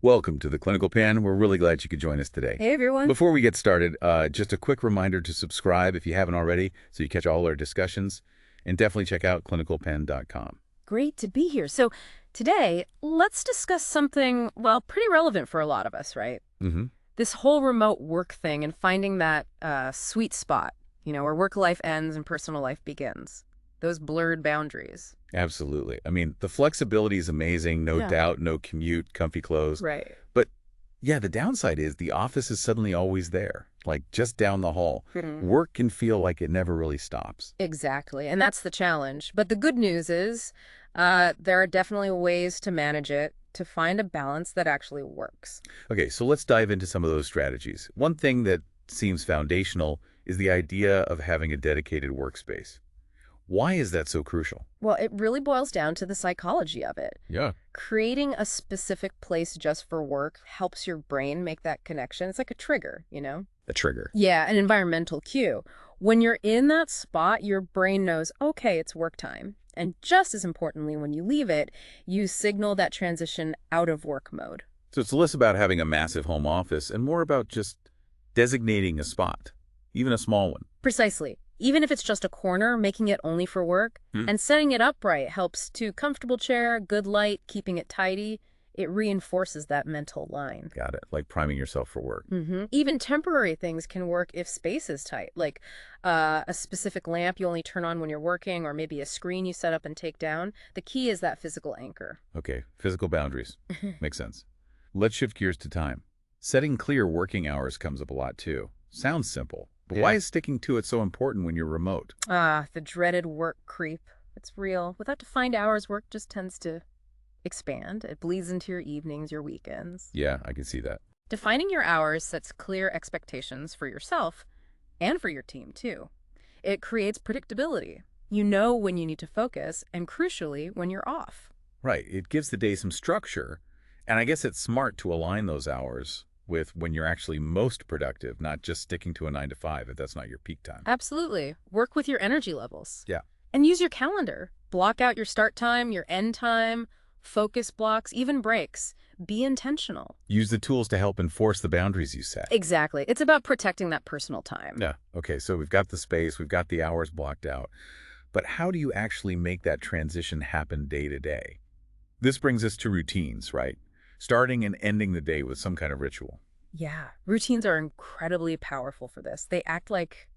Welcome to the Clinical Pen. We're really glad you could join us today. Hey everyone. Before we get started, just a quick reminder to subscribe if you haven't already so you catch all our discussions. And definitely check out clinicalpen.com. Great to be here. So today, let's discuss something, well, pretty relevant for a lot of us, right? Mm-hmm. This whole remote work thing and finding that sweet spot, where work life ends and personal life begins. Those blurred boundaries. Absolutely. I mean, the flexibility is amazing, no Yeah. doubt, no commute, comfy clothes. Right. But yeah, the downside is the office is suddenly always there, like just down the hall. Mhm. Work can feel like it never really stops. Exactly. And that's the challenge. But the good news is there are definitely ways to manage it, to find a balance that actually works. Okay, so let's dive into some of those strategies. One thing that seems foundational is the idea of having a dedicated workspace. Why is that so crucial? Well, it really boils down to the psychology of it. Yeah. Creating a specific place just for work helps your brain make that connection. It's like a trigger. A trigger. Yeah, an environmental cue. When you're in that spot, your brain knows, okay, it's work time. And just as importantly, when you leave it, you signal that transition out of work mode. So it's less about having a massive home office and more about just designating a spot, even a small one. Precisely. Even if it's just a corner, making it only for work, and setting it up right helps too. Comfortable chair, good light, keeping it tidy. It reinforces that mental line. Got it. Like priming yourself for work. Even temporary things can work if space is tight, like a specific lamp you only turn on when you're working, or maybe a screen you set up and take down. The key is that physical anchor. Okay, physical boundaries. Makes sense. Let's shift gears to time. Setting clear working hours comes up a lot too. Sounds simple, but why is sticking to it so important when you're remote? The dreaded work creep. It's real. Without defined hours, work just tends to expand. It bleeds into your evenings, your weekends. Yeah, I can see that. Defining your hours sets clear expectations for yourself and for your team, too. It creates predictability. You know when you need to focus, and crucially, when you're off. Right. It gives the day some structure, and I guess it's smart to align those hours with when you're actually most productive, not just sticking to a 9 to 5 if that's not your peak time. Absolutely. Work with your energy levels. Yeah. And use your calendar. Block out your start time, your end time, focus blocks, even breaks. Be intentional. Use the tools to help enforce the boundaries you set. Exactly. It's about protecting that personal time. Yeah. Okay, so we've got the space, we've got the hours blocked out. But how do you actually make that transition happen day to day? This brings us to routines, right? Starting and ending the day with some kind of ritual. Yeah. Routines are incredibly powerful for this. They act like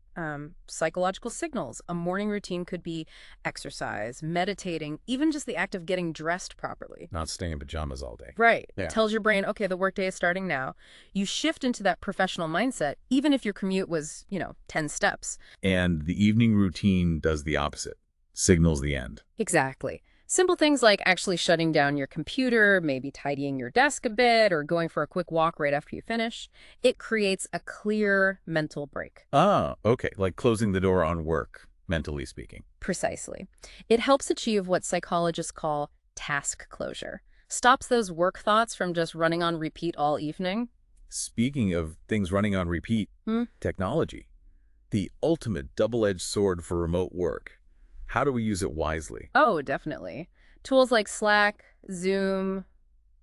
psychological signals. A morning routine could be exercise, meditating, even just the act of getting dressed properly. Not staying in pajamas all day. Right. Yeah. Tells your brain, okay, the workday is starting now. You shift into that professional mindset, even if your commute was, 10 steps. And the evening routine does the opposite, signals the end. Exactly. Simple things like actually shutting down your computer, maybe tidying your desk a bit, or going for a quick walk right after you finish. It creates a clear mental break. Ah, okay, like closing the door on work, mentally speaking. Precisely. It helps achieve what psychologists call task closure. Stops those work thoughts from just running on repeat all evening. Speaking of things running on repeat, technology, the ultimate double-edged sword for remote work. How do we use it wisely? Oh, definitely. Tools like Slack, Zoom,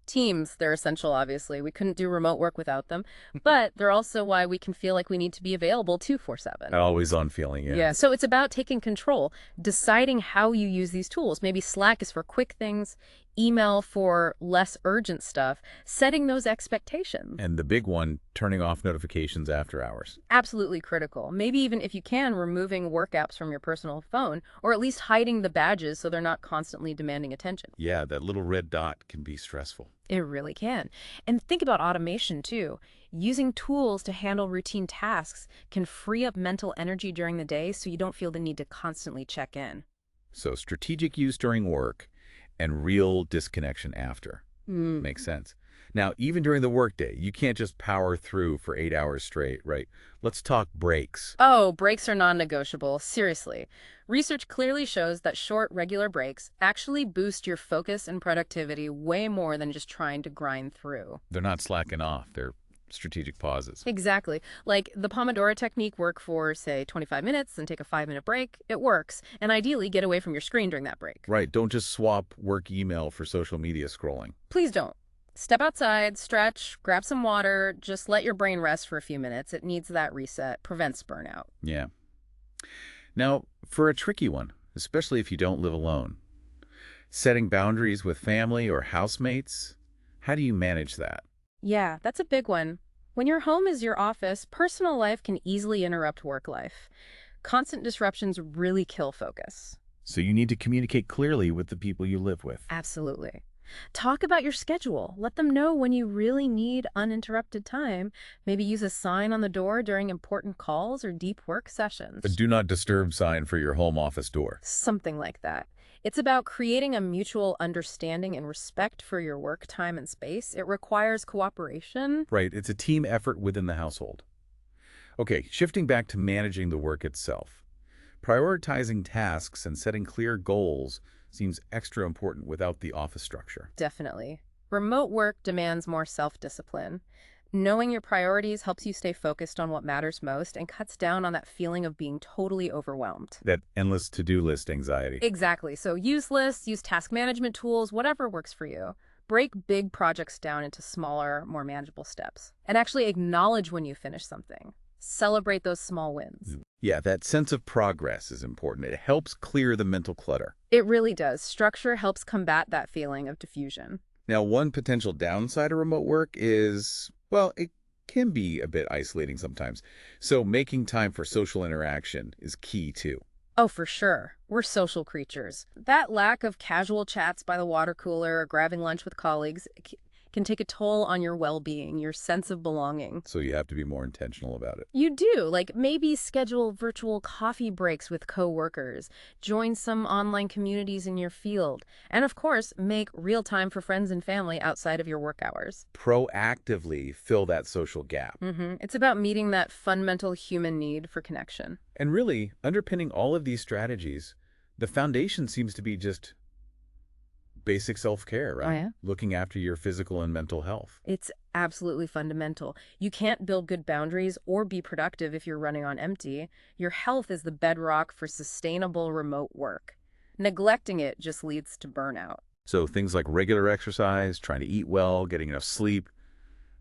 Teams, they're essential, obviously. We couldn't do remote work without them, but they're also why we can feel like we need to be available 24/7. Always on feeling, yeah. Yeah, so it's about taking control, deciding how you use these tools. Maybe Slack is for quick things, email for less urgent stuff, setting those expectations. And the big one, turning off notifications after hours. Absolutely critical. Maybe even if you can, removing work apps from your personal phone, or at least hiding the badges so they're not constantly demanding attention. Yeah, that little red dot can be stressful. It really can. And think about automation, too. Using tools to handle routine tasks can free up mental energy during the day so you don't feel the need to constantly check in. So strategic use during work and real disconnection after. Makes sense. Now, even during the workday, you can't just power through for 8 hours straight, right? Let's talk breaks. Oh, breaks are non-negotiable. Seriously. Research clearly shows that short, regular breaks actually boost your focus and productivity way more than just trying to grind through. They're not slacking off. They're strategic pauses. Exactly. Like the Pomodoro technique work for, say, 25 minutes and take a 5-minute break. It works. And ideally, get away from your screen during that break. Right. Don't just swap work email for social media scrolling. Please don't. Step outside, stretch, grab some water, just let your brain rest for a few minutes. It needs that reset, prevents burnout. Yeah. Now, for a tricky one, especially if you don't live alone, setting boundaries with family or housemates, how do you manage that? Yeah, that's a big one. When your home is your office, personal life can easily interrupt work life. Constant disruptions really kill focus. So you need to communicate clearly with the people you live with. Absolutely. Talk about your schedule. Let them know when you really need uninterrupted time. Maybe use a sign on the door during important calls or deep work A sessions. do not disturb sign for your home office door. Something like that. It's about creating a mutual understanding and respect for your work time and space. It requires cooperation. Right, it's a team effort within the household. Okay, shifting back to managing the work itself. Prioritizing tasks and setting clear goals seems extra important without the office structure. Definitely. Remote work demands more self-discipline. Knowing your priorities helps you stay focused on what matters most and cuts down on that feeling of being totally overwhelmed. That endless to-do list anxiety. Exactly. So use lists, use task management tools, whatever works for you. Break big projects down into smaller, more manageable steps. And actually acknowledge when you finish something. Celebrate those small wins. Yeah, that sense of progress is important. It helps clear the mental clutter. It really does. Structure helps combat that feeling of diffusion. Now, one potential downside of remote work is, well, it can be a bit isolating sometimes. So making time for social interaction is key too. Oh, for sure. We're social creatures. That lack of casual chats by the water cooler or grabbing lunch with colleagues can take a toll on your well-being, your sense of belonging. So you have to be more intentional about it. You do, like maybe schedule virtual coffee breaks with coworkers, join some online communities in your field, and of course, make real time for friends and family outside of your work hours. Proactively fill that social gap. It's about meeting that fundamental human need for connection. And really, underpinning all of these strategies, the foundation seems to be just basic self-care, Oh, right? yeah? Looking after your physical and mental health. It's absolutely fundamental. You can't build good boundaries or be productive if you're running on empty. Your health is the bedrock for sustainable remote work. Neglecting it just leads to burnout. So things like regular exercise, trying to eat well, getting enough sleep,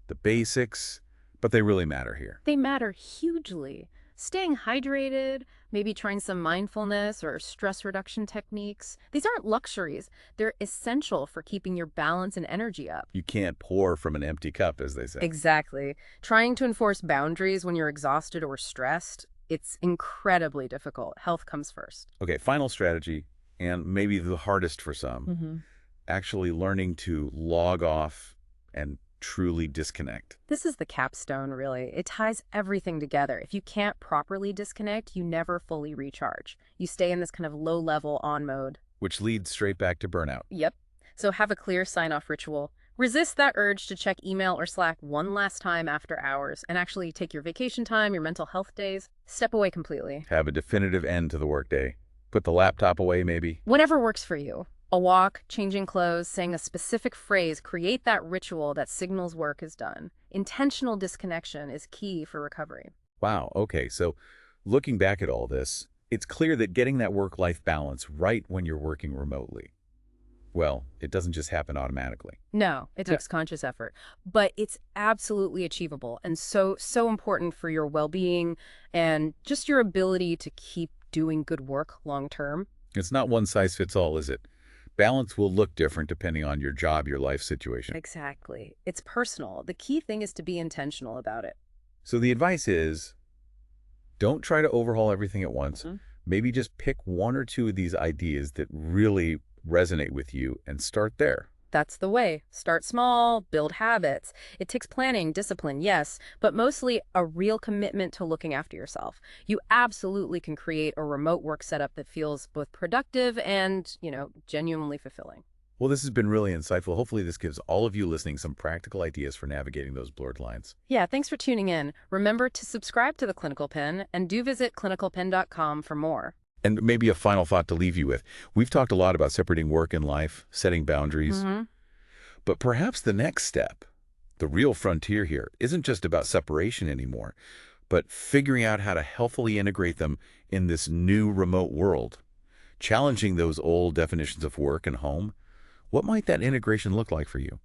the basics, but they really matter here. They matter hugely. Staying hydrated, maybe trying some mindfulness or stress reduction techniques. These aren't luxuries. They're essential for keeping your balance and energy up. You can't pour from an empty cup, as they say. Exactly. Trying to enforce boundaries when you're exhausted or stressed, it's incredibly difficult. Health comes first. Okay, final strategy, and maybe the hardest for some, actually learning to log off and truly disconnect. This is the capstone, really. It ties everything together. If you can't properly disconnect, you never fully recharge. You stay in this kind of low-level on mode. Which leads straight back to burnout. Yep. So have a clear sign-off ritual. Resist that urge to check email or Slack one last time after hours, and actually take your vacation time, your mental health days. Step away completely. Have a definitive end to the workday. Put the laptop away, maybe. Whatever works for you. A walk, changing clothes, saying a specific phrase, create that ritual that signals work is done. Intentional disconnection is key for recovery. Wow, okay, so looking back at all this, it's clear that getting that work-life balance right when you're working remotely, well, it doesn't just happen automatically. No, it takes conscious effort, but it's absolutely achievable and so important for your well-being and just your ability to keep doing good work long term. It's not one size fits all, is it? Balance will look different depending on your job, your life situation. Exactly. It's personal. The key thing is to be intentional about it. So the advice is, don't try to overhaul everything at once. Maybe just pick one or two of these ideas that really resonate with you and start there. That's the way. Start small, build habits. It takes planning, discipline, yes, but mostly a real commitment to looking after yourself. You absolutely can create a remote work setup that feels both productive and, genuinely fulfilling. Well, this has been really insightful. Hopefully this gives all of you listening some practical ideas for navigating those blurred lines. Yeah, thanks for tuning in. Remember to subscribe to The Clinical Pen and do visit clinicalpen.com for more. And maybe a final thought to leave you with. We've talked a lot about separating work and life, setting boundaries. But perhaps the next step, the real frontier here, isn't just about separation anymore, but figuring out how to healthily integrate them in this new remote world. Challenging those old definitions of work and home. What might that integration look like for you?